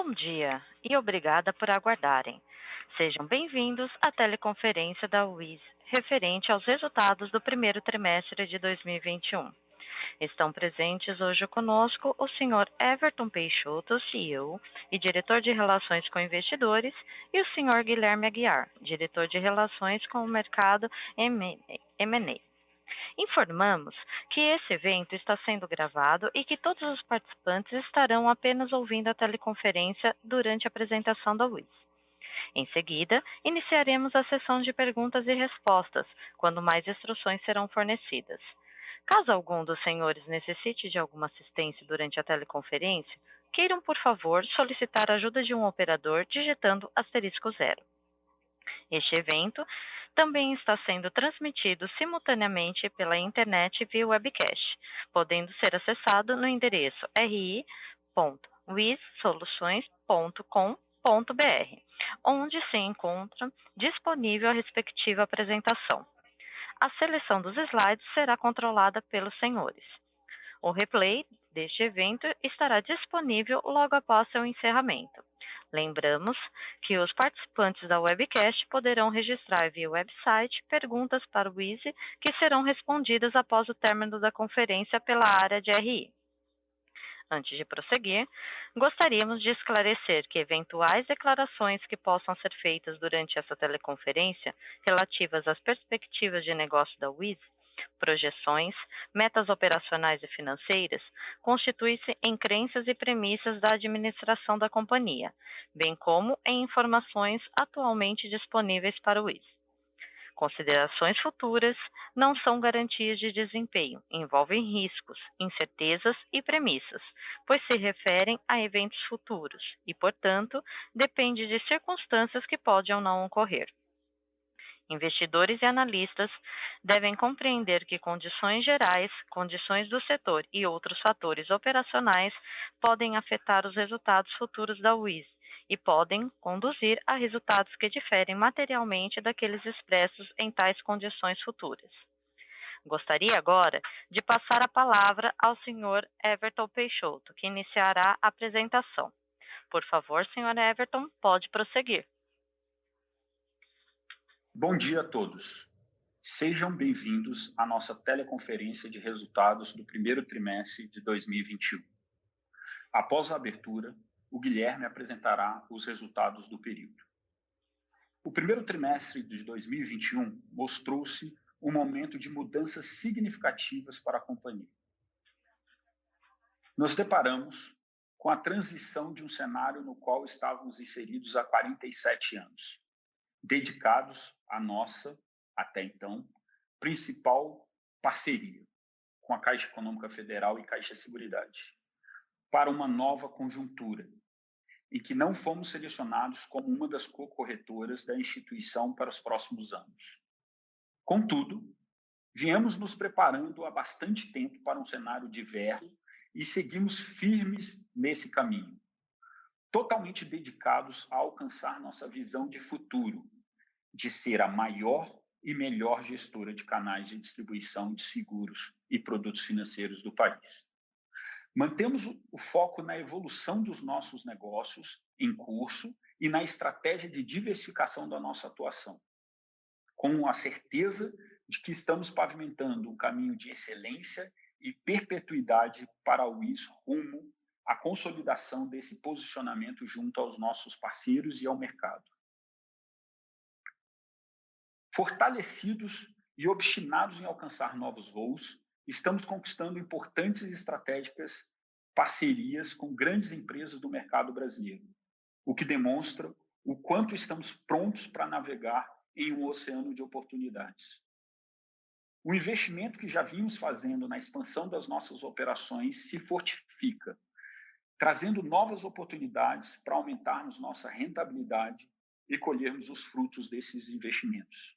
Bom dia e obrigada por aguardarem. Sejam bem-vindos à teleconferência da UIS, referente aos resultados do primeiro trimestre de 2021. Estão presentes hoje conosco o Sr. Everton Peixoto, CEO e diretor de Relações com Investidores, e o Sr. Guilherme Aguiar, diretor de Relações com o Mercado M&A. Informamos que esse evento está sendo gravado e que todos os participantes estarão apenas ouvindo a teleconferência durante a apresentação da UIS. Em seguida, iniciaremos a sessão de perguntas e respostas, quando mais instruções serão fornecidas. Caso algum dos senhores necessite de alguma assistência durante a teleconferência, queiram, por favor, solicitar a ajuda de um operador digitando *0. Este evento também está sendo transmitido simultaneamente pela internet via webcast, podendo ser acessado no endereço ri.wissoluções.com.br, onde se encontra disponível a respectiva apresentação. A seleção dos slides será controlada pelos senhores. O replay deste evento estará disponível logo após seu encerramento. Lembramos que os participantes da webcast poderão registrar via website perguntas para o Easy que serão respondidas após o término da conferência pela área de RI. Antes de prosseguir, gostaríamos de esclarecer que eventuais declarações que possam ser feitas durante essa teleconferência relativas às perspectivas de negócio da WIS, projeções, metas operacionais e financeiras, constituem-se em crenças e premissas da administração da companhia, bem como em informações atualmente disponíveis para o WIS. Considerações futuras não são garantias de desempenho, envolvem riscos, incertezas e premissas, pois se referem a eventos futuros e, portanto, depende de circunstâncias que podem ou não ocorrer. Investidores e analistas devem compreender que condições gerais, condições do setor e outros fatores operacionais podem afetar os resultados futuros da WIS e podem conduzir a resultados que diferem materialmente daqueles expressos em tais condições futuras. Gostaria agora de passar a palavra ao Sr. Everton Peixoto, que iniciará a apresentação. Por favor, Sr. Everton, pode prosseguir. Bom dia a todos. Sejam bem-vindos à nossa teleconferência de resultados do primeiro trimestre de 2021. Após a abertura, o Guilherme apresentará os resultados do período. O primeiro trimestre de 2021 mostrou-se um momento de mudanças significativas para a companhia. Nos deparamos com a transição de um cenário no qual estávamos inseridos há 47 anos, dedicados à nossa, até então, principal parceria com a Caixa Econômica Federal e Caixa Seguridade, para uma nova conjuntura, em que não fomos selecionados como uma das co-corretoras da instituição para os próximos anos. Contudo, viemos nos preparando há bastante tempo para um cenário diverso e seguimos firmes nesse caminho, totalmente dedicados a alcançar nossa visão de futuro, de ser a maior e melhor gestora de canais de distribuição de seguros e produtos financeiros do país. Mantemos o foco na evolução dos nossos negócios em curso e na estratégia de diversificação da nossa atuação, com a certeza de que estamos pavimentando um caminho de excelência e perpetuidade para o WIS rumo à consolidação desse posicionamento junto aos nossos parceiros e ao mercado. Fortalecidos e obstinados em alcançar novos voos, estamos conquistando importantes e estratégicas parcerias com grandes empresas do mercado brasileiro, o que demonstra o quanto estamos prontos para navegar em um oceano de oportunidades. O investimento que já vimos fazendo na expansão das nossas operações se fortifica, trazendo novas oportunidades para aumentarmos nossa rentabilidade e colhermos os frutos desses investimentos.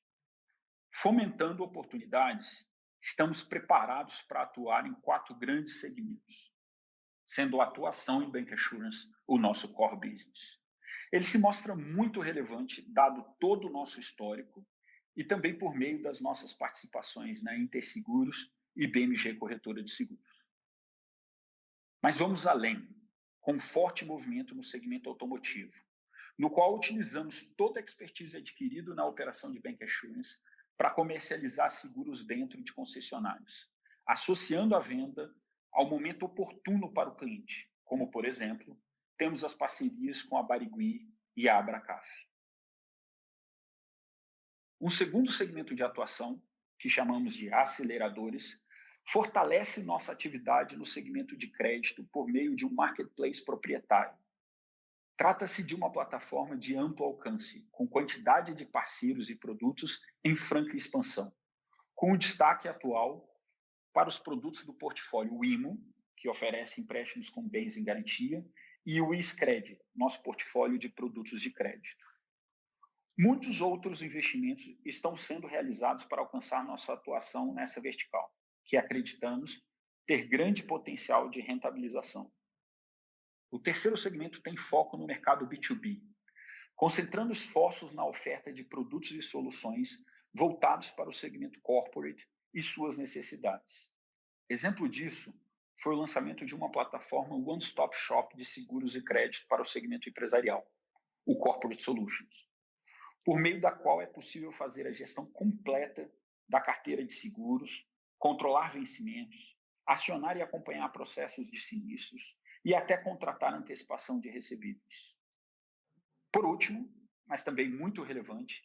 Fomentando oportunidades, estamos preparados para atuar em 4 grandes segmentos, sendo a atuação em bancassurance o nosso core business. Ele se mostra muito relevante, dado todo o nosso histórico, e também por meio das nossas participações na Interseguros e BMG Corretora de Seguros. Mas vamos além. com forte movimento no segmento automotivo, no qual utilizamos toda a expertise adquirida na operação de bancassurance para comercializar seguros dentro de concessionários, associando a venda ao momento oportuno para o cliente, como, por exemplo, temos as parcerias com a Barigui e a Abracaf. Um segundo segmento de atuação, que chamamos de aceleradores, fortalece nossa atividade no segmento de crédito por meio de um marketplace proprietário. Trata-se de uma plataforma de amplo alcance, com quantidade de parceiros e produtos em franca expansão, com um destaque atual para os produtos do portfólio Wimo, que oferece empréstimos com bens em garantia, e o Iscred, nosso portfólio de produtos de crédito. Muitos outros investimentos estão sendo realizados para alcançar nossa atuação nessa vertical, que acreditamos ter grande potencial de rentabilização. O terceiro segmento tem foco no mercado B2B, concentrando esforços na oferta de produtos e soluções voltados para o segmento corporate e suas necessidades. Exemplo disso foi o lançamento de uma plataforma one-stop shop de seguros e crédito para o segmento empresarial, o Corporate Solutions, por meio da qual é possível fazer a gestão completa da carteira de seguros, controlar vencimentos, acionar e acompanhar processos de sinistros e até contratar antecipação de recebíveis. Por último, mas também muito relevante,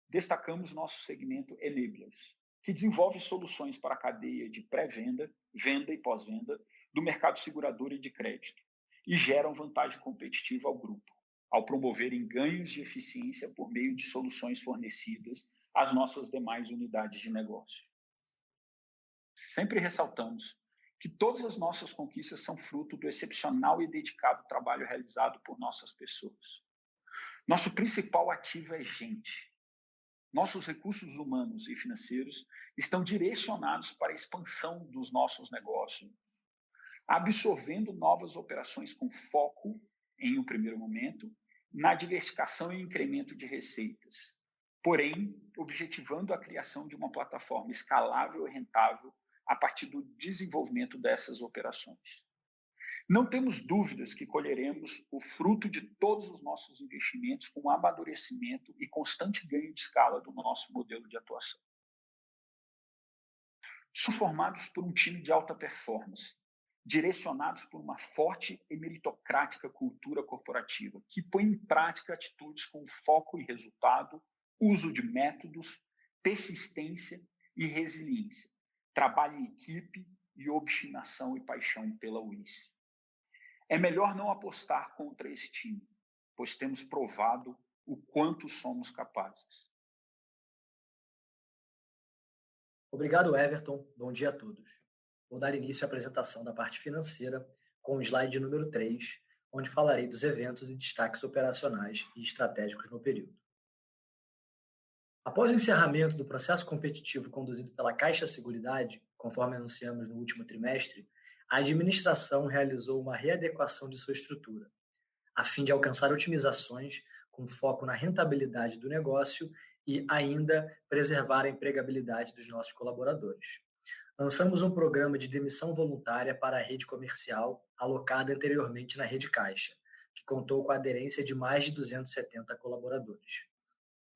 destacamos nosso segmento Enablers, que desenvolve soluções para a cadeia de pré-venda, venda e pós-venda do mercado segurador e de crédito e geram vantagem competitiva ao grupo, ao promoverem ganhos de eficiência por meio de soluções fornecidas às nossas demais unidades de negócio. Sempre ressaltamos que todas as nossas conquistas são fruto do excepcional e dedicado trabalho realizado por nossas pessoas. Nosso principal ativo é gente. Nossos recursos humanos e financeiros estão direcionados para a expansão dos nossos negócios, absorvendo novas operações com foco, em um primeiro momento, na diversificação e incremento de receitas, porém, objetivando a criação de uma plataforma escalável e rentável a partir do desenvolvimento dessas operações. Não temos dúvidas que colheremos o fruto de todos os nossos investimentos com amadurecimento e constante ganho de escala do nosso modelo de atuação. Somos formados por um time de alta performance, direcionados por uma forte e meritocrática cultura corporativa, que põe em prática atitudes com foco e resultado, uso de métodos, persistência e resiliência, trabalho em equipe e obstinação e paixão pela UIS. É melhor não apostar contra esse time, pois temos provado o quanto somos capazes. Obrigado, Everton. Bom dia a todos. Vou dar início à apresentação da parte financeira com o slide número 3, onde falarei dos eventos e destaques operacionais e estratégicos no período. Após o encerramento do processo competitivo conduzido pela Caixa Seguridade, conforme anunciamos no último trimestre, a administração realizou uma readequação de sua estrutura, a fim de alcançar otimizações com foco na rentabilidade do negócio e ainda preservar a empregabilidade dos nossos colaboradores. Lançamos um programa de demissão voluntária para a rede comercial alocada anteriormente na rede Caixa, que contou com a aderência de mais de 270 colaboradores.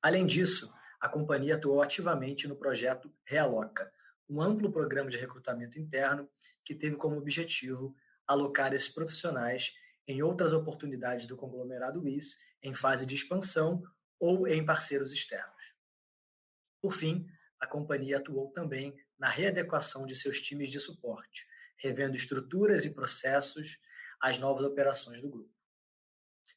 Além disso, a companhia atuou ativamente no projeto Realoca, um amplo programa de recrutamento interno que teve como objetivo alocar esses profissionais em outras oportunidades do conglomerado WIS em fase de expansão ou em parceiros externos. Por fim, a companhia atuou também na readequação de seus times de suporte, revendo estruturas e processos às novas operações do grupo.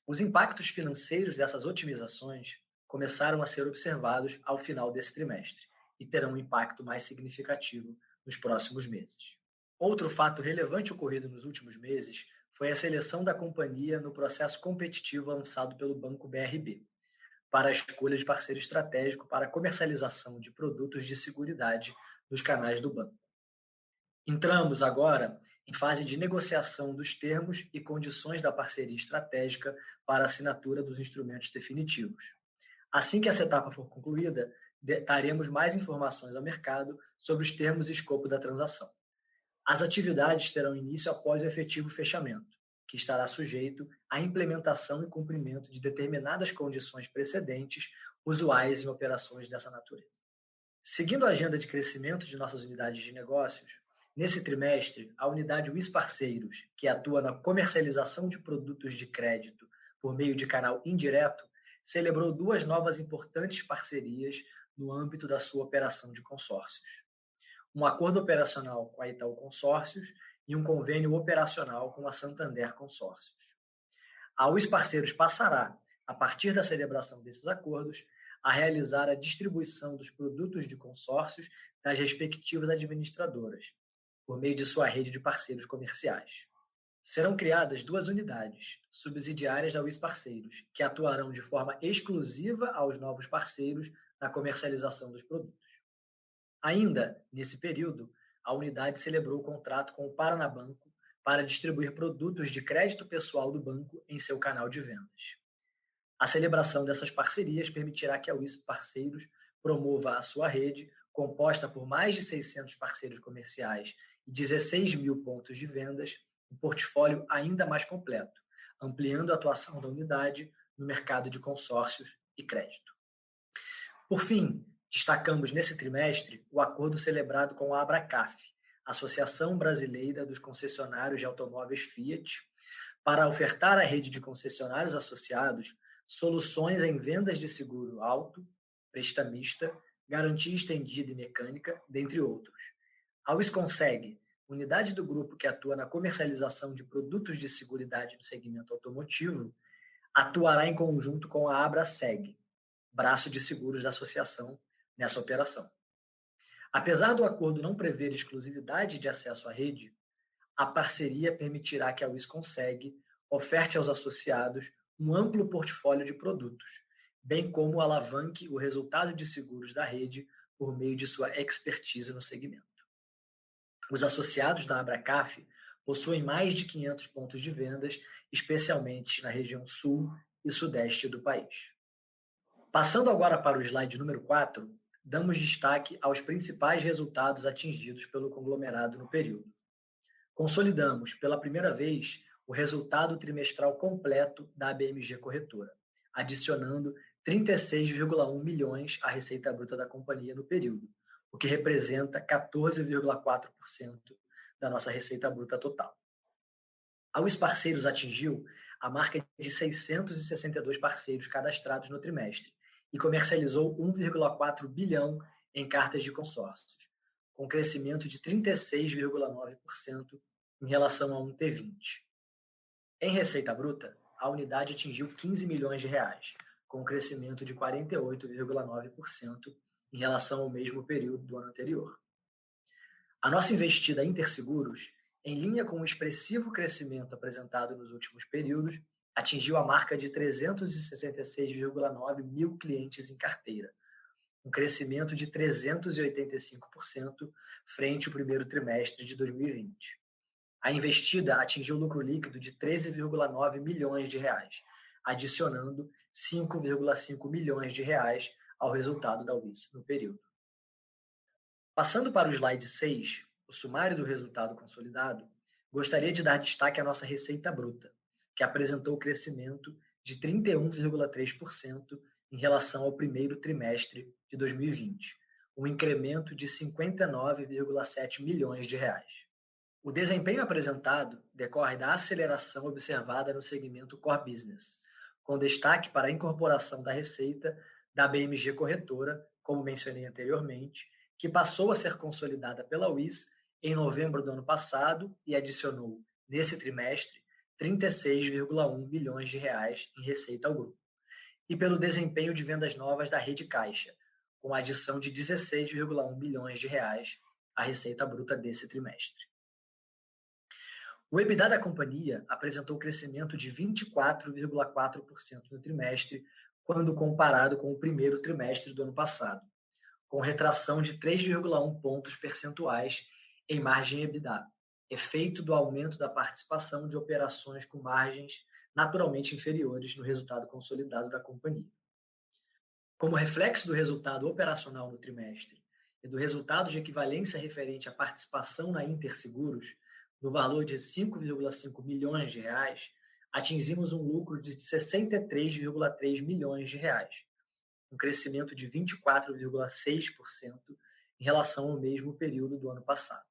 Os impactos financeiros dessas otimizações começaram a ser observados ao final desse trimestre e terão um impacto mais significativo nos próximos meses. Outro fato relevante ocorrido nos últimos meses foi a seleção da companhia no processo competitivo lançado pelo Banco BRB, para a escolha de parceiro estratégico para a comercialização de produtos de seguridade nos canais do banco. Entramos agora em fase de negociação dos termos e condições da parceria estratégica para a assinatura dos instrumentos definitivos. Assim que essa etapa for concluída, daremos mais informações ao mercado sobre os termos e escopo da transação. As atividades terão início após o efetivo fechamento, que estará sujeito à implementação e cumprimento de determinadas condições precedentes usuais em operações dessa natureza. Seguindo a agenda de crescimento de nossas unidades de negócios, nesse trimestre, a unidade WIS Parceiros, que atua na comercialização de produtos de crédito por meio de canal indireto, celebrou 2 novas importantes parcerias no âmbito da sua operação de consórcios. Um acordo operacional com a Itaú Consórcios e um convênio operacional com a Santander Consórcios. A WIS Parceiros passará, a partir da celebração desses acordos, a realizar a distribuição dos produtos de consórcios das respectivas administradoras, por meio de sua rede de parceiros comerciais. Serão criadas 2 unidades, subsidiárias da WIS Parceiros, que atuarão de forma exclusiva aos novos parceiros na comercialização dos produtos. Ainda, nesse período, a unidade celebrou o contrato com o Paranabanco para distribuir produtos de crédito pessoal do banco em seu canal de vendas. A celebração dessas parcerias permitirá que a WIS Parceiros promova a sua rede, composta por mais de 600 parceiros comerciais e 16 mil pontos de vendas, um portfólio ainda mais completo, ampliando a atuação da unidade no mercado de consórcios e crédito. Por fim, destacamos nesse trimestre o acordo celebrado com a Abracaf, Associação Brasileira dos Concessionários de Automóveis Fiat, para ofertar à rede de concessionários associados soluções em vendas de seguro auto, prestamista, garantia estendida e mecânica, dentre outros. A WIS Conseg, unidade do grupo que atua na comercialização de produtos de seguridade no segmento automotivo, atuará em conjunto com a Abraseg, braço de seguros da associação, nessa operação. Apesar do acordo não prever exclusividade de acesso à rede, a parceria permitirá que a WIS Conseg oferte aos associados um amplo portfólio de produtos, bem como alavanque o resultado de seguros da rede por meio de sua expertise no segmento. Os associados da Abracaf possuem mais de 500 pontos de vendas, especialmente na região sul e sudeste do país. Passando agora para o slide número 4, damos destaque aos principais resultados atingidos pelo conglomerado no período. Consolidamos, pela primeira vez, o resultado trimestral completo da ABMG Corretora, adicionando 36,1 milhões à receita bruta da companhia no período, o que representa 14,4% da nossa receita bruta total. A WIS Parceiros atingiu a marca de 662 parceiros cadastrados no trimestre e comercializou 1,4 bilhão em cartas de consórcios, com crescimento de 36,9% em relação a 1T20. Em receita bruta, a unidade atingiu 15 milhões de reais, com crescimento de 48,9% em relação ao mesmo período do ano anterior. A nossa investida Interseguros, em linha com o expressivo crescimento apresentado nos últimos períodos, atingiu a marca de 366,9 mil clientes em carteira, um crescimento de 385% frente ao primeiro trimestre de 2020. A investida atingiu lucro líquido de 13,9 milhões de reais, adicionando 5,5 milhões de reais ao resultado da WIS no período. Passando para o slide 6, o sumário do resultado consolidado, gostaria de dar destaque à nossa receita bruta, que apresentou crescimento de 31,3% em relação ao primeiro trimestre de 2020, um incremento de 59,7 milhões de reais. O desempenho apresentado decorre da aceleração observada no segmento Core Business, com destaque para a incorporação da receita da BMG Corretora, como mencionei anteriormente, que passou a ser consolidada pela WIS em novembro do ano passado e adicionou, nesse trimestre, 36,1 milhões de reais em receita ao grupo, e pelo desempenho de vendas novas da Rede Caixa, com a adição de 16,1 milhões de reais à receita bruta desse trimestre. O EBITDA da companhia apresentou crescimento de 24,4% no trimestre, quando comparado com o primeiro trimestre do ano passado, com retração de 3,1 pontos percentuais em margem EBITDA, efeito do aumento da participação de operações com margens naturalmente inferiores no resultado consolidado da companhia. Como reflexo do resultado operacional no trimestre e do resultado de equivalência referente à participação na Interseguros, no valor de 5,5 milhões de reais, atingimos um lucro de 63,3 milhões de reais, um crescimento de 24,6% em relação ao mesmo período do ano passado.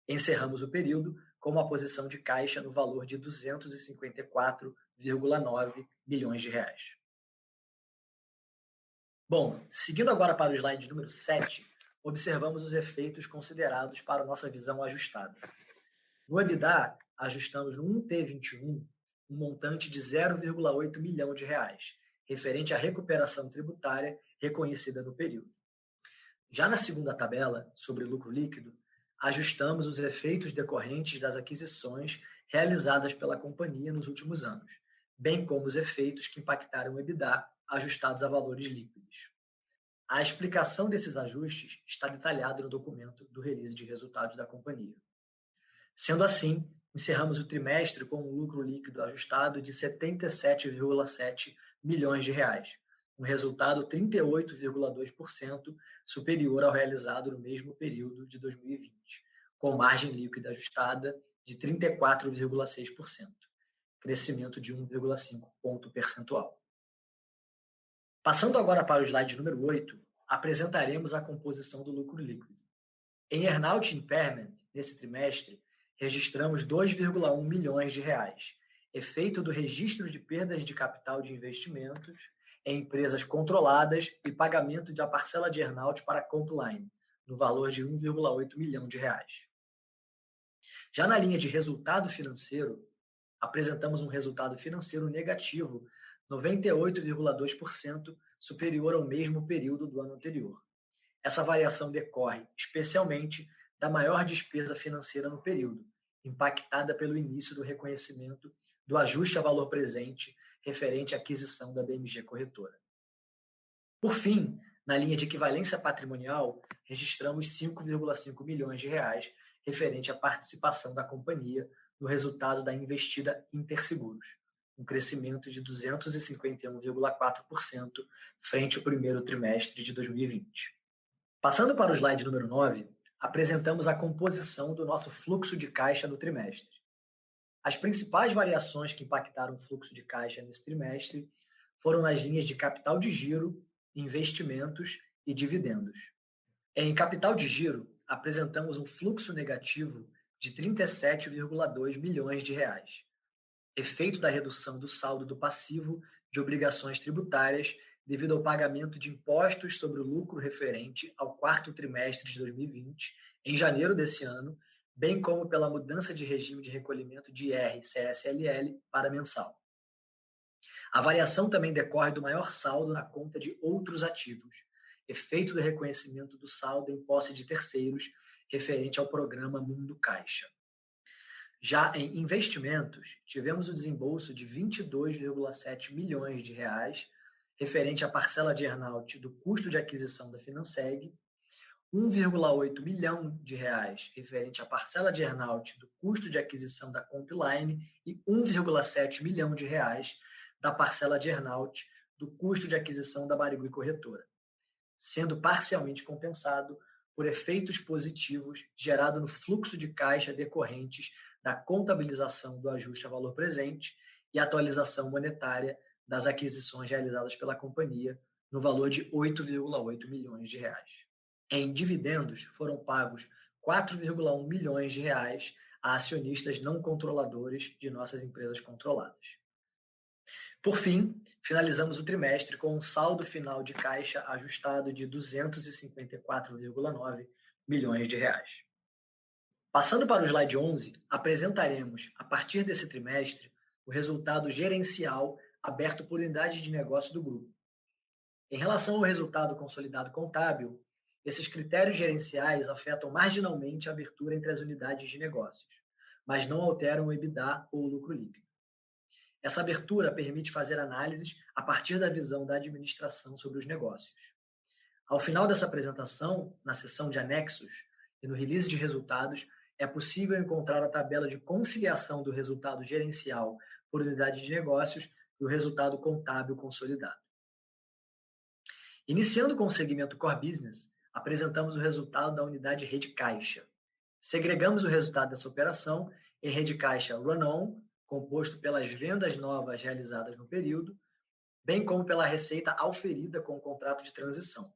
Encerramos o período com uma posição de caixa no valor de 254,9 milhões de reais. Bom, seguindo agora para o slide número 7, observamos os efeitos considerados para a nossa visão ajustada. No EBITDA, ajustamos no 1T21 um montante de 0,8 milhão de reais, referente à recuperação tributária reconhecida no período. Já na segunda tabela, sobre lucro líquido, ajustamos os efeitos decorrentes das aquisições realizadas pela companhia nos últimos anos, bem como os efeitos que impactaram o EBITDA ajustados a valores líquidos. A explicação desses ajustes está detalhada no documento do release de resultados da companhia. Sendo assim, encerramos o trimestre com um lucro líquido ajustado de 77,7 milhões de reais, um resultado 38,2% superior ao realizado no mesmo período de 2020, com margem líquida ajustada de 34,6%, crescimento de 1,5 ponto percentual. Passando agora para o slide número 8, apresentaremos a composição do lucro líquido. Em earnout impairment, nesse trimestre, registramos 2,1 milhões de reais, efeito do registro de perdas de capital de investimentos em empresas controladas e pagamento da parcela de earnout para a Compline, no valor de 1,8 milhão de reais. Já na linha de resultado financeiro, apresentamos um resultado financeiro negativo 98,2% superior ao mesmo período do ano anterior. Essa variação decorre, especialmente, da maior despesa financeira no período, impactada pelo início do reconhecimento do ajuste a valor presente referente à aquisição da BMG Corretora. Por fim, na linha de equivalência patrimonial, registramos 5,5 milhões de reais referente à participação da companhia no resultado da investida Interseguros, um crescimento de 251,4% frente ao primeiro trimestre de 2020. Passando para o slide número 9, apresentamos a composição do nosso fluxo de caixa no trimestre. As principais variações que impactaram o fluxo de caixa nesse trimestre foram nas linhas de capital de giro, investimentos e dividendos. Em capital de giro, apresentamos um fluxo negativo de 37,2 milhões de reais, efeito da redução do saldo do passivo de obrigações tributárias devido ao pagamento de impostos sobre o lucro referente ao quarto trimestre de 2020, em janeiro desse ano, bem como pela mudança de regime de recolhimento de IR/CSLL para mensal. A variação também decorre do maior saldo na conta de outros ativos, efeito do reconhecimento do saldo em posse de terceiros referente ao programa Mundo Caixa. Já em investimentos, tivemos o desembolso de 22,7 milhões de reais referente à parcela de earnout do custo de aquisição da Finanseg, 1,8 milhão de reais referente à parcela de earnout do custo de aquisição da Compline e 1,7 milhão de reais da parcela de earnout do custo de aquisição da Barigui Corretora, sendo parcialmente compensado por efeitos positivos gerados no fluxo de caixa decorrentes da contabilização do ajuste a valor presente e atualização monetária das aquisições realizadas pela companhia no valor de 8,8 milhões de reais. Em dividendos, foram pagos 4,1 milhões de reais a acionistas não controladores de nossas empresas controladas. Por fim, finalizamos o trimestre com um saldo final de caixa ajustado de 254,9 milhões de reais. Passando para o slide 11, apresentaremos, a partir desse trimestre, o resultado gerencial aberto por unidade de negócio do grupo. Em relação ao resultado consolidado contábil, esses critérios gerenciais afetam marginalmente a abertura entre as unidades de negócios, mas não alteram o EBITDA ou o lucro líquido. Essa abertura permite fazer análises a partir da visão da administração sobre os negócios. Ao final dessa apresentação, na seção de anexos e no release de resultados, é possível encontrar a tabela de conciliação do resultado gerencial por unidade de negócios e o resultado contábil consolidado. Iniciando com o segmento Core Business, apresentamos o resultado da unidade Rede Caixa. Segregamos o resultado dessa operação em rede caixa run-on, composto pelas vendas novas realizadas no período, bem como pela receita auferida com o contrato de transição.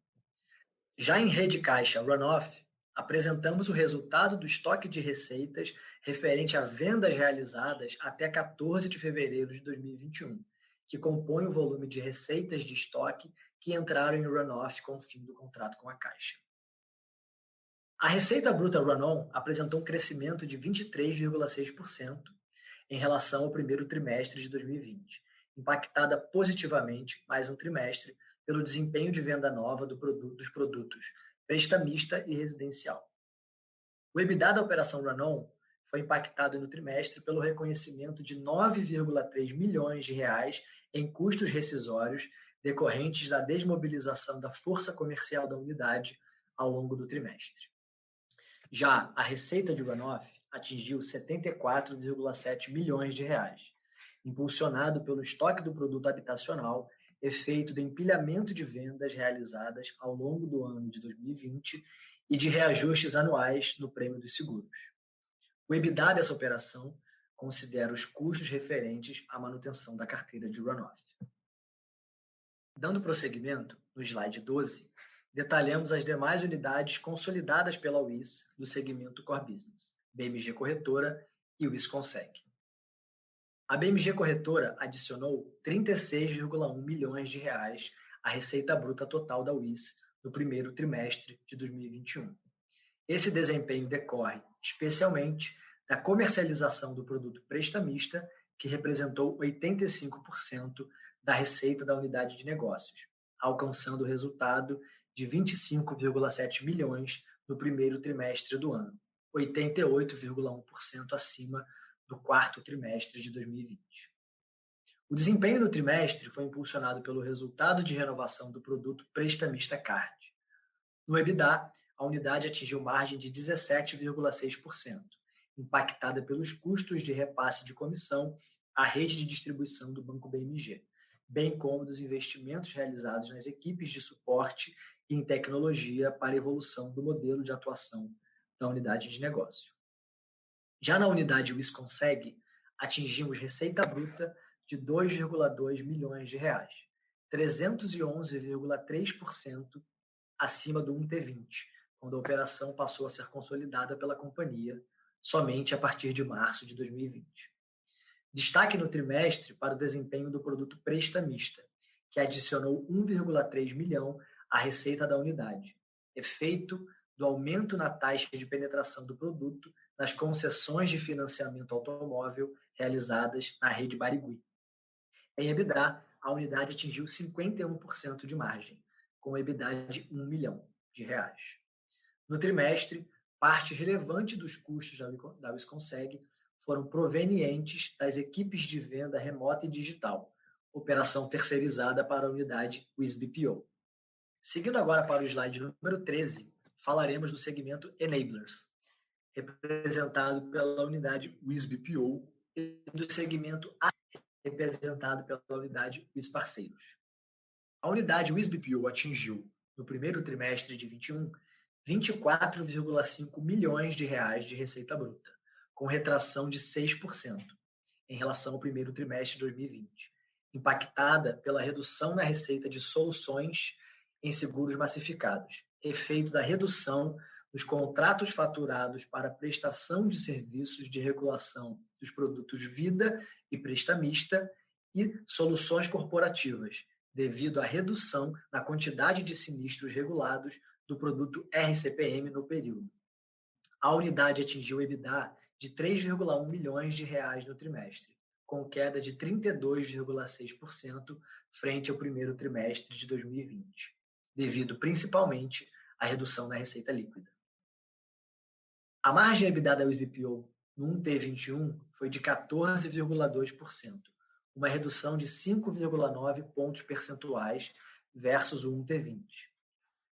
Já em rede caixa run-off, apresentamos o resultado do estoque de receitas referente a vendas realizadas até 14 de fevereiro de 2021, que compõe o volume de receitas de estoque que entraram em run-off com o fim do contrato com a Caixa. A receita bruta run-on apresentou um crescimento de 23,6% em relação ao primeiro trimestre de 2020, impactada positivamente, mais um trimestre, pelo desempenho de venda nova dos produtos prestamista e residencial. O EBITDA da operação run-on foi impactado no trimestre pelo reconhecimento de 9,3 milhões de reais em custos rescisórios decorrentes da desmobilização da força comercial da unidade ao longo do trimestre. Já a receita de run-off atingiu 74,7 milhões de reais, impulsionado pelo estoque do produto habitacional, efeito do empilhamento de vendas realizadas ao longo do ano de 2020 e de reajustes anuais no prêmio dos seguros. O EBITDA dessa operação considera os custos referentes à manutenção da carteira de run-off. Dando prosseguimento, no slide 12, detalhamos as demais unidades consolidadas pela UIS do segmento Core Business, BMG Corretora e UIS Conseg. A BMG Corretora adicionou 36,1 milhões de reais à receita bruta total da UIS no primeiro trimestre de 2021. Esse desempenho decorre, especialmente, da comercialização do produto prestamista, que representou 85% da receita da unidade de negócios, alcançando o resultado de 25,7 milhões no primeiro trimestre do ano, 88,1% acima do quarto trimestre de 2020. O desempenho no trimestre foi impulsionado pelo resultado de renovação do produto prestamista Card. No EBITDA, a unidade atingiu margem de 17,6%, impactada pelos custos de repasse de comissão à rede de distribuição do Banco BMG, bem como dos investimentos realizados nas equipes de suporte e em tecnologia para a evolução do modelo de atuação da unidade de negócio. Já na unidade UIS Conseg, atingimos receita bruta de 2,2 milhões de reais, 311,3% acima do 1T20, quando a operação passou a ser consolidada pela companhia somente a partir de março de 2020. Destaque no trimestre para o desempenho do produto prestamista, que adicionou 1,3 milhão à receita da unidade, efeito do aumento na taxa de penetração do produto nas concessões de financiamento automóvel realizadas na rede Barigui. Em EBITDA, a unidade atingiu 51% de margem, com EBITDA de 1 milhão de reais. No trimestre, parte relevante dos custos da UIS Conseg foram provenientes das equipes de venda remota e digital, operação terceirizada para a unidade UIS BPO. Seguindo agora para o slide número 13, falaremos do segmento Enablers, representado pela unidade UIS BPO, e do segmento A, representado pela unidade UIS Parceiros. A unidade UIS BPO atingiu, no primeiro trimestre de 2021, 24,5 milhões de reais de receita bruta, com retração de 6% em relação ao primeiro trimestre de 2020, impactada pela redução na receita de soluções em seguros massificados, efeito da redução dos contratos faturados para prestação de serviços de regulação dos produtos vida e prestamista e soluções corporativas, devido à redução na quantidade de sinistros regulados do produto RCPM no período. A unidade atingiu EBITDA de 3,1 milhões de reais no trimestre, com queda de 32,6% frente ao primeiro trimestre de 2020, devido principalmente à redução na receita líquida. A margem EBITDA da UIS BPO no 1T21 foi de 14,2%, uma redução de 5,9 pontos percentuais versus o 1T20.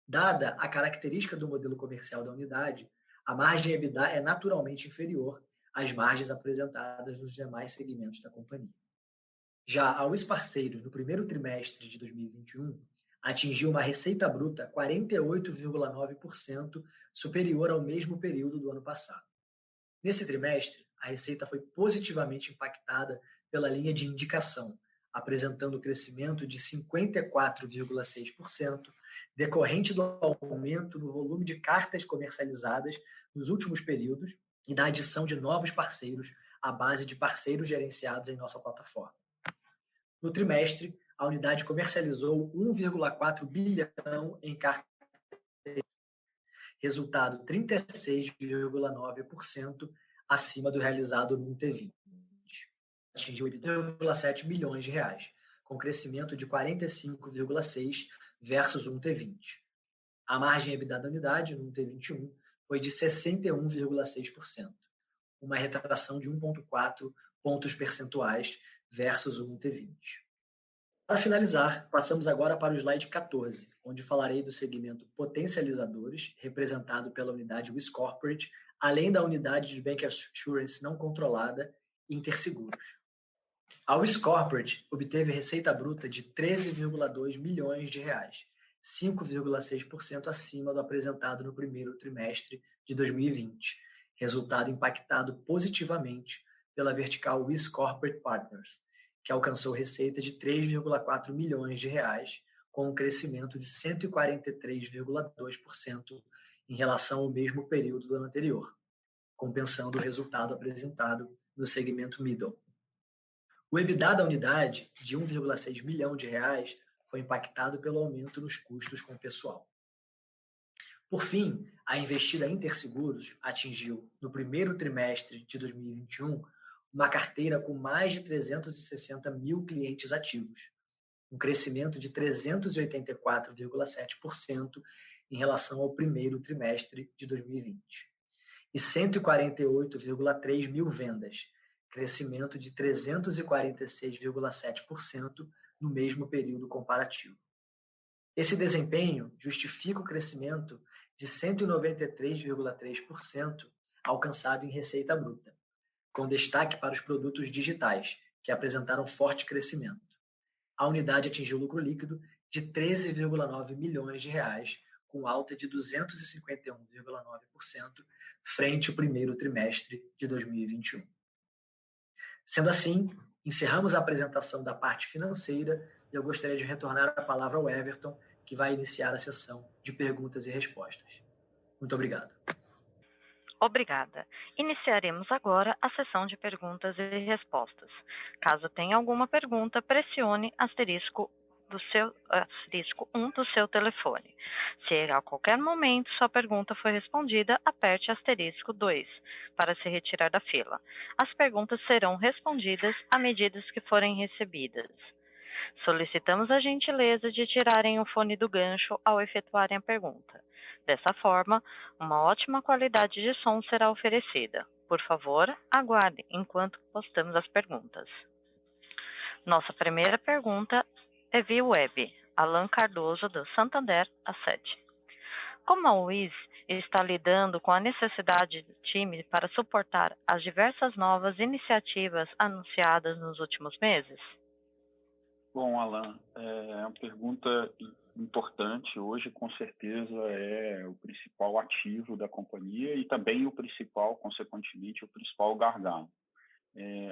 Dada a característica do modelo comercial da unidade, a margem EBITDA é naturalmente inferior às margens apresentadas nos demais segmentos da companhia. Já a UIS Parceiros, no primeiro trimestre de 2021, atingiu uma receita bruta 48,9% superior ao mesmo período do ano passado. Nesse trimestre, a receita foi positivamente impactada pela linha de indicação, apresentando crescimento de 54,6%, decorrente do aumento no volume de cartas comercializadas nos últimos períodos e da adição de novos parceiros à base de parceiros gerenciados em nossa plataforma. No trimestre, a unidade comercializou 1,4 bilhão em cartas, resultado 36,9% acima do realizado no T20. Atingiu 8,7 milhões de reais, com crescimento de 45,6% versus um T20. A margem EBITDA da unidade no T21 foi de 61,6%, uma retração de 1,4 pontos percentuais versus o T20. Para finalizar, passamos agora para o slide 14, onde falarei do segmento Potencializadores, representado pela unidade Wiz Corporate, além da unidade de Bank Assurance não controlada e Interseguros. A Wiz Corporate obteve receita bruta de 13,2 milhões de reais, 5,6% acima do apresentado no primeiro trimestre de 2020, resultado impactado positivamente pela vertical Wiz Corporate Partners, que alcançou receita de 3,4 milhões de reais, com um crescimento de 143,2% em relação ao mesmo período do ano anterior, compensando o resultado apresentado no segmento Middle. O EBITDA da unidade, de 1,6 milhão de reais, foi impactado pelo aumento nos custos com o pessoal. Por fim, a investida Interseguros atingiu, no primeiro trimestre de 2021, uma carteira com mais de 360 mil clientes ativos, um crescimento de 384,7% em relação ao primeiro trimestre de 2020, e 148,3 mil vendas, crescimento de 346,7% no mesmo período comparativo. Esse desempenho justifica o crescimento de 193,3% alcançado em receita bruta, com destaque para os produtos digitais, que apresentaram forte crescimento. A unidade atingiu lucro líquido de 13,9 milhões de reais, com alta de 251,9% frente ao primeiro trimestre de 2021. Sendo assim, encerramos a apresentação da parte financeira e eu gostaria de retornar a palavra ao Everton, que vai iniciar a sessão de perguntas e respostas. Muito obrigado. Obrigada. Iniciaremos agora a sessão de perguntas e respostas. Caso tenha alguma pergunta, pressione asterisco 1 do seu telefone. Se a qualquer momento sua pergunta foi respondida, aperte asterisco 2 para se retirar da fila. As perguntas serão respondidas à medida que forem recebidas. Solicitamos a gentileza de tirarem o fone do gancho ao efetuarem a pergunta. Dessa forma, uma ótima qualidade de som será oferecida. Por favor, aguardem enquanto postamos as perguntas. Nossa primeira pergunta é via web. Alan Cardoso, do Santander Asset. Como a Wiz está lidando com a necessidade do time para suportar as diversas novas iniciativas anunciadas nos últimos meses? Bom, Alan, é uma pergunta importante. Hoje, com certeza, é o principal ativo da companhia e também o principal, consequentemente, o principal gargalo.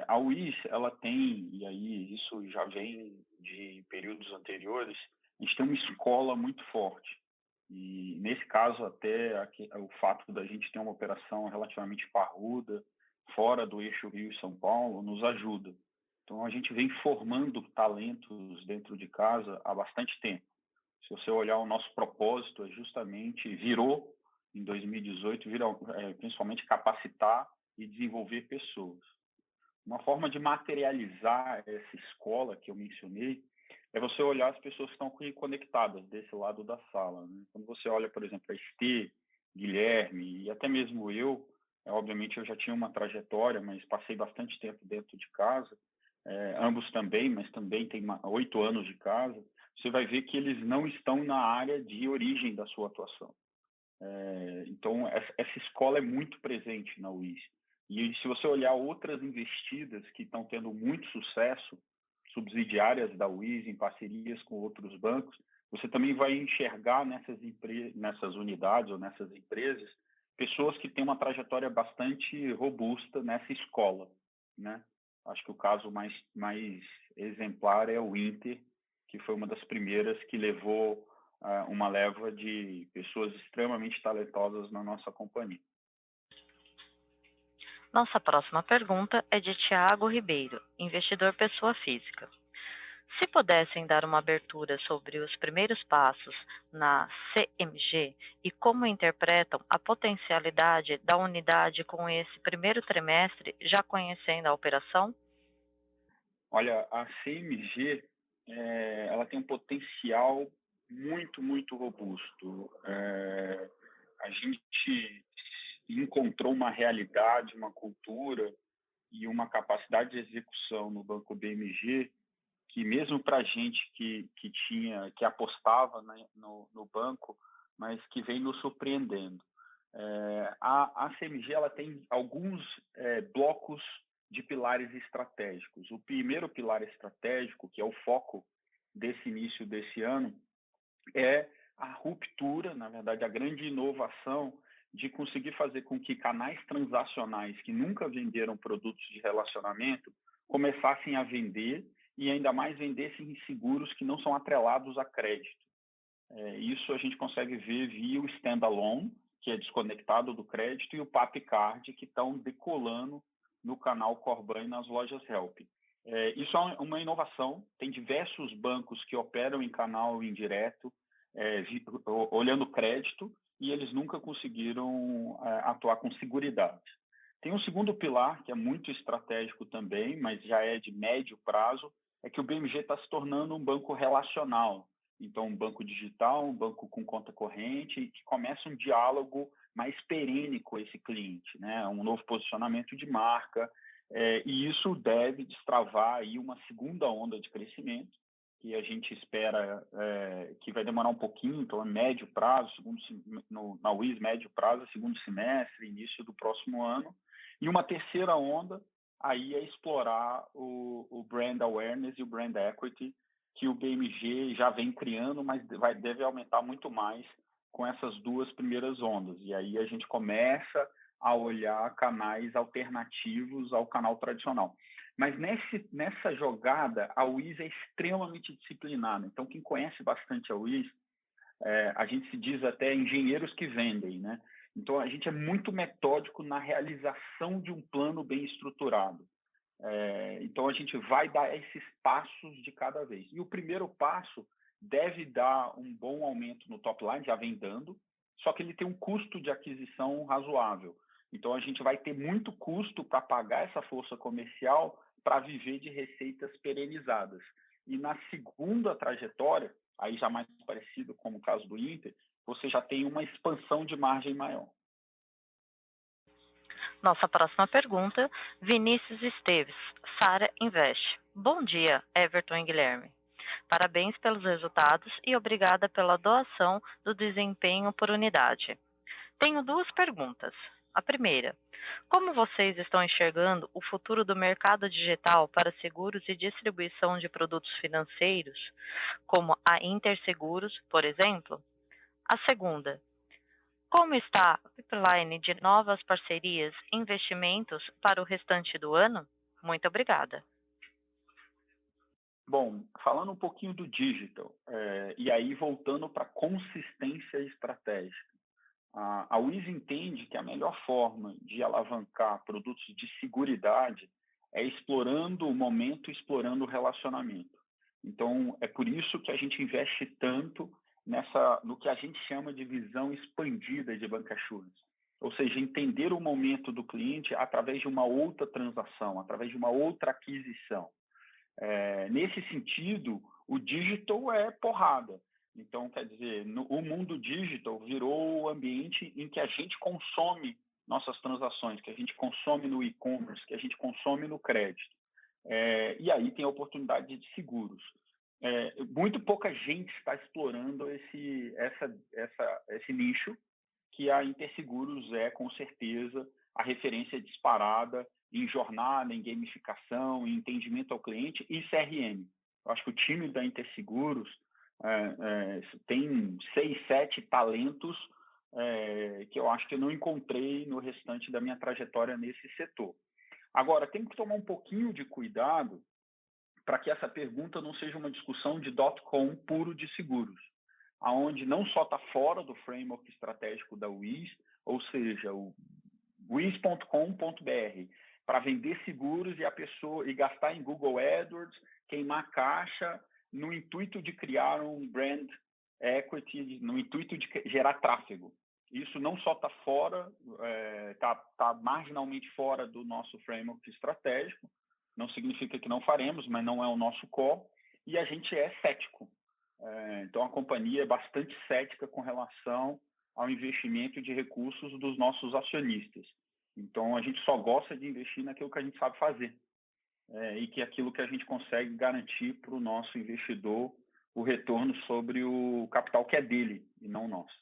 A Wiz, ela tem, e aí isso já vem de períodos anteriores, a gente tem uma escola muito forte. E, nesse caso, até o fato da gente ter uma operação relativamente parruda, fora do eixo Rio e São Paulo, nos ajuda. Então, a gente vem formando talentos dentro de casa há bastante tempo. Se você olhar o nosso propósito, virou em 2018, principalmente capacitar e desenvolver pessoas. Uma forma de materializar essa escola que eu mencionei é você olhar as pessoas que estão conectadas desse lado da sala, né? Quando você olha, por exemplo, a Estê, Guilherme e até mesmo eu, obviamente eu já tinha uma trajetória, mas passei bastante tempo dentro de casa, ambos também, mas também tem 8 anos de casa, você vai ver que eles não estão na área de origem da sua atuação. Então, essa escola é muito presente na Wiz. E se você olhar outras investidas que estão tendo muito sucesso, subsidiárias da Wiz, em parcerias com outros bancos, você também vai enxergar nessas unidades ou nessas empresas pessoas que têm uma trajetória bastante robusta nessa escola, né? Acho que o caso mais exemplar é o Inter, que foi uma das primeiras que levou uma leva de pessoas extremamente talentosas na nossa companhia. Nossa próxima pergunta é de Tiago Ribeiro, investidor pessoa física. Se pudessem dar uma abertura sobre os primeiros passos na CMG e como interpretam a potencialidade da unidade com esse primeiro trimestre, já conhecendo a operação? Olha, a CMG ela tem um potencial muito, muito robusto. A gente encontrou uma realidade, uma cultura e uma capacidade de execução no Banco BMG que mesmo para a gente que apostava, né, no banco, mas que vem nos surpreendendo. A CMG ela tem alguns blocos de pilares estratégicos. O primeiro pilar estratégico, que é o foco desse início desse ano, é a ruptura, na verdade, a grande inovação de conseguir fazer com que canais transacionais que nunca venderam produtos de relacionamento começassem a vender e ainda mais vendessem em seguros que não são atrelados a crédito. Isso a gente consegue ver via o standalone, que é desconectado do crédito, e o PapCard, que estão decolando no canal Corban e nas lojas Help. Isso é uma inovação. Tem diversos bancos que operam em canal indireto, olhando crédito, e eles nunca conseguiram atuar com seguridade. Tem um segundo pilar, que é muito estratégico também, mas já é de médio prazo, é que o BMG está se tornando um banco relacional. Então, um banco digital, um banco com conta corrente, que começa um diálogo mais perene com esse cliente, né? Um novo posicionamento de marca, e isso deve destravar aí uma segunda onda de crescimento, que a gente espera que vai demorar um pouquinho, então é médio prazo, na Wiz, médio prazo, segundo semestre, início do próximo ano. E uma terceira onda aí é explorar o brand awareness e o brand equity, que o BMG já vem criando, mas deve aumentar muito mais com essas duas primeiras ondas. E aí a gente começa a olhar canais alternativos ao canal tradicional. Mas nessa jogada, a Wiz é extremamente disciplinada. Então, quem conhece bastante a Wiz, a gente se diz até engenheiros que vendem, né? Então, a gente é muito metódico na realização de um plano bem estruturado. Então, a gente vai dar esses passos de cada vez. E o primeiro passo deve dar um bom aumento no top line, já vem dando, só que ele tem um custo de aquisição razoável. Então, a gente vai ter muito custo para pagar essa força comercial para viver de receitas perenizadas. E na segunda trajetória, aí já mais parecido com o caso do Inter, você já tem uma expansão de margem maior. Nossa próxima pergunta, Vinícius Esteves, Sara Invest. Bom dia, Everton e Guilherme. Parabéns pelos resultados e obrigada pela doação do desempenho por unidade. Tenho duas perguntas. A primeira, como vocês estão enxergando o futuro do mercado digital para seguros e distribuição de produtos financeiros, como a Interseguros, por exemplo? A segunda, como está a pipeline de novas parcerias e investimentos para o restante do ano? Muito obrigada. Bom, falando um pouquinho do digital, e aí voltando para consistência estratégica. A Wiz entende que a melhor forma de alavancar produtos de seguridade é explorando o momento, explorando o relacionamento. Então, é por isso que a gente investe tanto no que a gente chama de visão expandida de bancassurance. Ou seja, entender o momento do cliente através de uma outra transação, através de uma outra aquisição. Nesse sentido, o digital é porrada. Então, quer dizer, o mundo digital virou o ambiente em que a gente consome nossas transações, que a gente consome no e-commerce, que a gente consome no crédito. E aí tem a oportunidade de seguros. Muito pouca gente está explorando esse nicho, que a Interseguros é, com certeza, a referência disparada em jornada, em gamificação, em entendimento ao cliente e CRM. Eu acho que o time da Interseguros tem 6, 7 talentos que eu acho que eu não encontrei no restante da minha trajetória nesse setor. Agora, tem que tomar um pouquinho de cuidado para que essa pergunta não seja uma discussão de .com puro de seguros, aonde não só está fora do framework estratégico da Wiz, ou seja, o wiz.com.br, para vender seguros e gastar em Google AdWords, queimar caixa, no intuito de criar um brand equity, no intuito de gerar tráfego. Isso não só está fora, está marginalmente fora do nosso framework estratégico, não significa que não faremos, mas não é o nosso core, e a gente é cético. Então, a companhia é bastante cética com relação ao investimento de recursos dos nossos acionistas. Então, a gente só gosta de investir naquilo que a gente sabe fazer e que é aquilo que a gente consegue garantir para o nosso investidor o retorno sobre o capital que é dele e não nosso.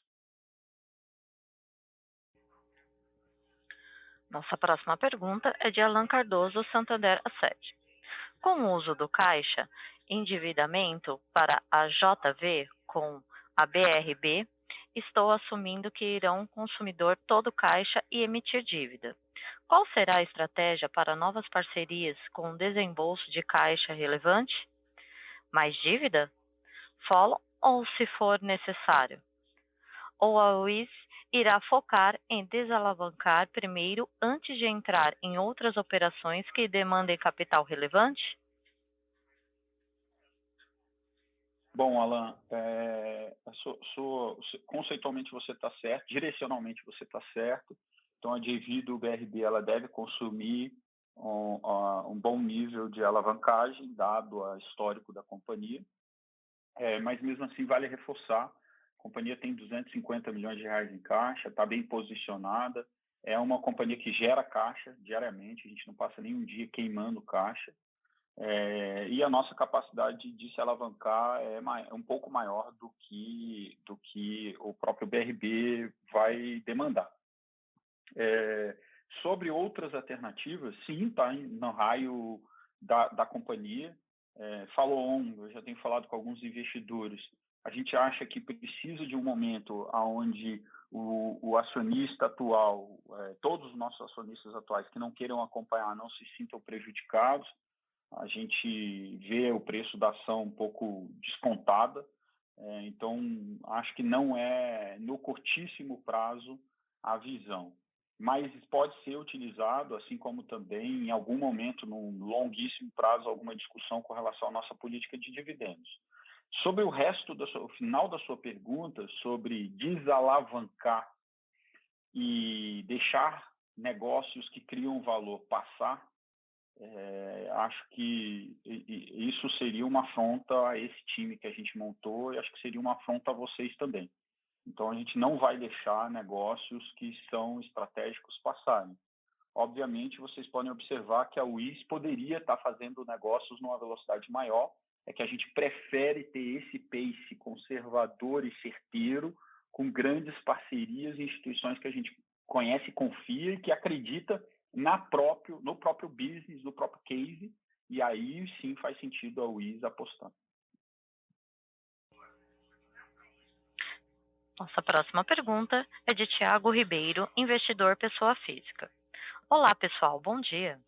Nossa próxima pergunta é de Alan Cardoso, Santander Asset. Com o uso do caixa, endividamento para a JV com a BRB, estou assumindo que irão consumidor todo caixa e emitir dívida. Qual será a estratégia para novas parcerias com desembolso de caixa relevante? Mais dívida? Follow ou se for necessário? Ou a Wiz irá focar em desalavancar primeiro antes de entrar em outras operações que demandem capital relevante? Bom, Alan, conceitualmente você está certo, direcionalmente você está certo. Então, a JV do BRB ela deve consumir um bom nível de alavancagem, dado o histórico da companhia. Mas, mesmo assim, vale reforçar, a companhia tem 250 milhões de reais em caixa, está bem posicionada, é uma companhia que gera caixa diariamente, a gente não passa nenhum dia queimando caixa. E a nossa capacidade de se alavancar é um pouco maior do que o próprio BRB vai demandar. Sobre outras alternativas, sim, está no raio da companhia. Follow-on, eu já tenho falado com alguns investidores, a gente acha que precisa de um momento onde o acionista atual, todos os nossos acionistas atuais que não queiram acompanhar, não se sintam prejudicados. A gente vê o preço da ação um pouco descontada, então acho que não é no curtíssimo prazo a visão, mas pode ser utilizado, assim como também em algum momento, no longuíssimo prazo, alguma discussão com relação à nossa política de dividendos. Sobre o final da sua pergunta, sobre desalavancar e deixar negócios que criam valor passar, acho que isso seria uma afronta a esse time que a gente montou e acho que seria uma afronta a vocês também. Então, a gente não vai deixar negócios que são estratégicos passarem. Obviamente, vocês podem observar que a Wiz poderia estar fazendo negócios numa velocidade maior, é que a gente prefere ter esse pace conservador e certeiro com grandes parcerias e instituições que a gente conhece e confia e que acredita no próprio business, no próprio case, e aí sim faz sentido a Wiz apostar. Nossa próxima pergunta é de Tiago Ribeiro, investidor pessoa física. Olá, pessoal, bom dia.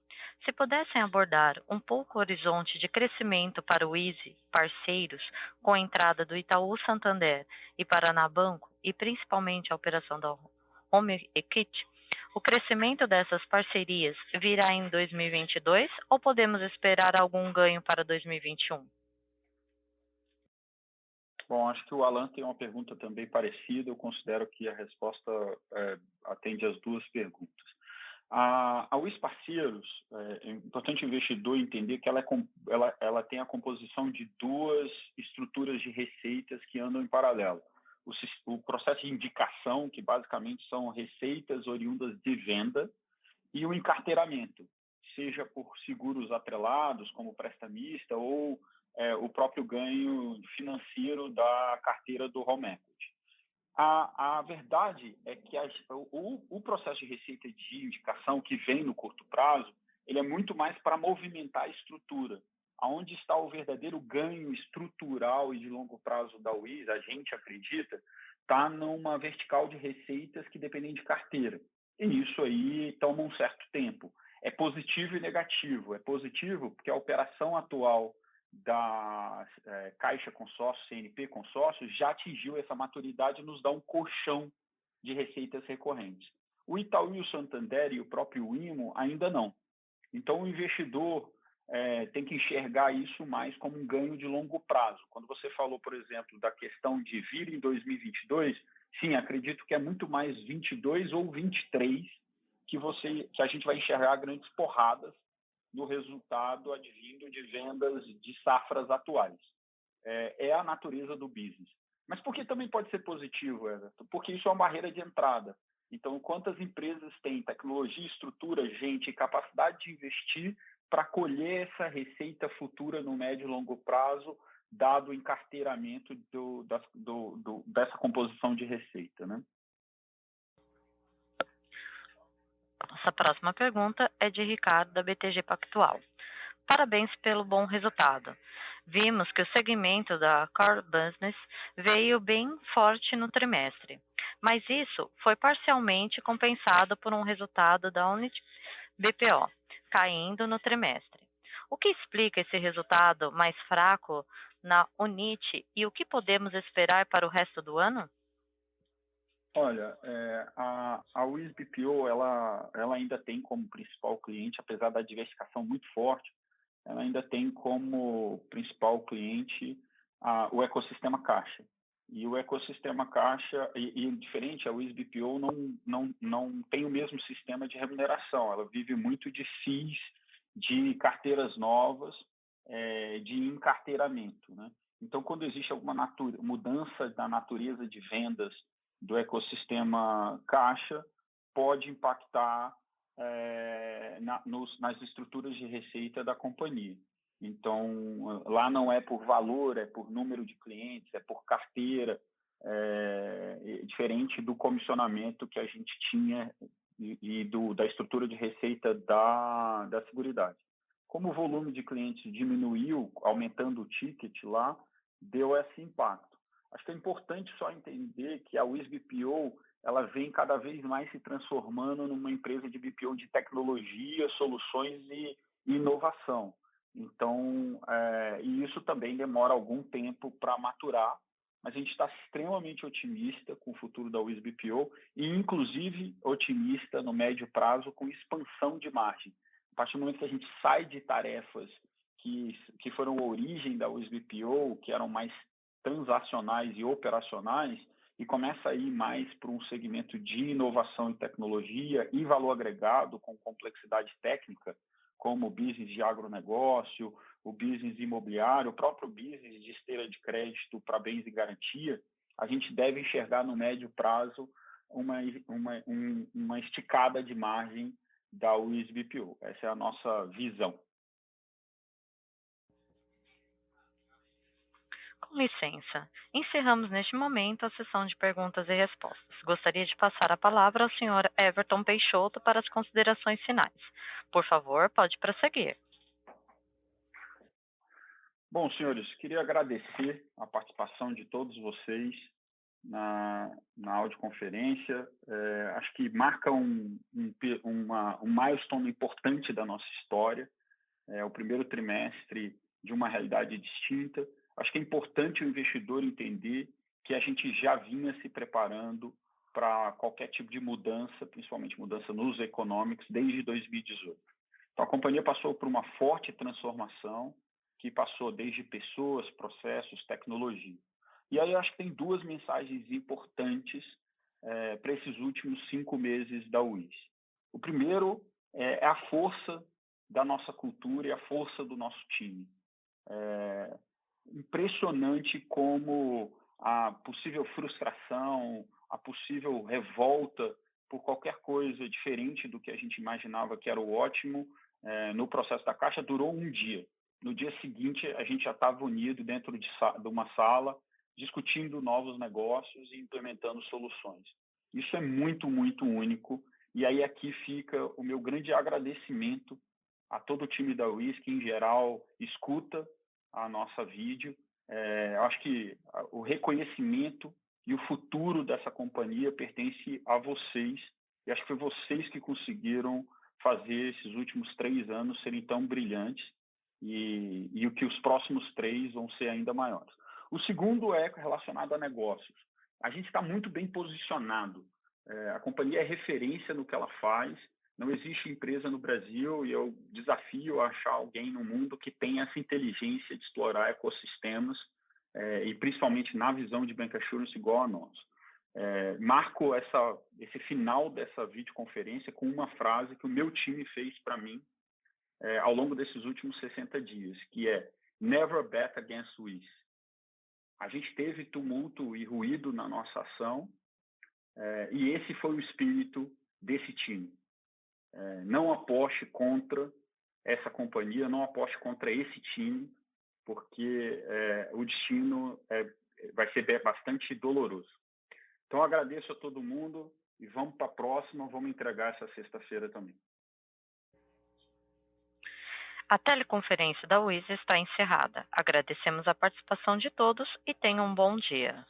Se pudessem abordar um pouco o horizonte de crescimento para o Easy, parceiros, com a entrada do Itaú Santander e Paraná Banco, e principalmente a operação da Home Equity, o crescimento dessas parcerias virá em 2022 ou podemos esperar algum ganho para 2021? Bom, acho que o Alan tem uma pergunta também parecida. Eu considero que a resposta atende às duas perguntas. A Wiz Parceiros, é importante o investidor entender que ela tem a composição de duas estruturas de receitas que andam em paralelo. O processo de indicação, que basicamente são receitas oriundas de venda, e o encarteiramento, seja por seguros atrelados, como prestamista, ou o próprio ganho financeiro da carteira do Home Equity. A verdade é que o processo de receita de indicação que vem no curto prazo, ele é muito mais para movimentar a estrutura. Aonde está o verdadeiro ganho estrutural e de longo prazo da Wiz, a gente acredita, está numa vertical de receitas que dependem de carteira. E isso aí toma um certo tempo. É positivo e negativo. É positivo porque a operação atual da Caixa Consórcio, CNP Consórcio, já atingiu essa maturidade e nos dá um colchão de receitas recorrentes. O Itaú e o Santander e o próprio IMO ainda não. Então, o investidor tem que enxergar isso mais como um ganho de longo prazo. Quando você falou, por exemplo, da questão de vir em 2022, sim, acredito que é muito mais 22 ou 23 que a gente vai enxergar grandes porradas no resultado advindo de vendas de safras atuais. É a natureza do business. Mas por que também pode ser positivo, Everton? Porque isso é uma barreira de entrada. Então, quantas empresas têm tecnologia, estrutura, gente e capacidade de investir para colher essa receita futura no médio e longo prazo, dado o encarteiramento dessa composição de receita, né? Nossa próxima pergunta é de Ricardo, da BTG Pactual. Parabéns pelo bom resultado. Vimos que o segmento da Core Business veio bem forte no trimestre, mas isso foi parcialmente compensado por um resultado da Unit BPO, caindo no trimestre. O que explica esse resultado mais fraco na Unit e o que podemos esperar para o resto do ano? Olha, a Wiz BPO, ela ainda tem como principal cliente, apesar da diversificação muito forte, ela ainda tem como principal cliente o ecossistema Caixa. E o ecossistema Caixa, diferente, a Wiz BPO não tem o mesmo sistema de remuneração, ela vive muito de FIIs, de carteiras novas, de encarteiramento, né? Então, quando existe alguma mudança da natureza de vendas do ecossistema Caixa, pode impactar nas estruturas de receita da companhia. Então, lá não é por valor, é por número de clientes, é por carteira, diferente do comissionamento que a gente tinha da estrutura de receita da Seguridade. Como o volume de clientes diminuiu, aumentando o ticket lá, deu esse impacto. Acho que é importante só entender que a Wiz BPO ela vem cada vez mais se transformando numa empresa de BPO de tecnologia, soluções e inovação. Então, e isso também demora algum tempo para maturar, mas a gente está extremamente otimista com o futuro da Wiz BPO e, inclusive, otimista no médio prazo com expansão de margem. A partir do momento que a gente sai de tarefas que foram a origem da Wiz BPO, que eram mais transacionais e operacionais, e começa a ir mais para um segmento de inovação e tecnologia e valor agregado com complexidade técnica, como o business de agronegócio, o business imobiliário, o próprio business de esteira de crédito para bens e garantia, a gente deve enxergar no médio prazo uma esticada de margem da Wiz BPO. Essa é a nossa visão. Com licença, encerramos neste momento a sessão de perguntas e respostas. Gostaria de passar a palavra ao senhor Everton Peixoto para as considerações finais. Por favor, pode prosseguir. Bom, senhores, queria agradecer a participação de todos vocês na audioconferência. Acho que marca um milestone importante da nossa história. É o primeiro trimestre de uma realidade distinta. Acho que é importante o investidor entender que a gente já vinha se preparando para qualquer tipo de mudança, principalmente mudança nos econômicos, desde 2018. Então, a companhia passou por uma forte transformação, que passou desde pessoas, processos, tecnologia. E aí acho que tem duas mensagens importantes para esses últimos 5 meses da Wiz. O primeiro é a força da nossa cultura e a força do nosso time. Impressionante como a possível frustração, a possível revolta por qualquer coisa diferente do que a gente imaginava que era o ótimo no processo da Caixa durou um dia. No dia seguinte, a gente já estava unido dentro de uma sala, discutindo novos negócios e implementando soluções. Isso é muito, muito único. E aí aqui fica o meu grande agradecimento a todo o time da Wiz, que em geral escuta a nossa vídeo. Eu acho que o reconhecimento e o futuro dessa companhia pertence a vocês, e acho que foi vocês que conseguiram fazer esses últimos 3 anos serem tão brilhantes, e o que os próximos 3 vão ser ainda maiores. O segundo é relacionado a negócios. A gente está muito bem posicionado. A companhia é referência no que ela faz. Não existe empresa no Brasil, e eu desafio a achar alguém no mundo que tenha essa inteligência de explorar ecossistemas, e principalmente na visão de bancassurance igual a nós. Marco esse final dessa videoconferência com uma frase que o meu time fez para mim ao longo desses últimos 60 dias, que é "Never bet against Wiz". A gente teve tumulto e ruído na nossa ação, e esse foi o espírito desse time. Não aposte contra essa companhia, não aposte contra esse time, porque o destino vai ser bastante doloroso. Então, eu agradeço a todo mundo e vamos para a próxima, vamos entregar essa sexta-feira também. A teleconferência da Wiz está encerrada. Agradecemos a participação de todos e tenham um bom dia.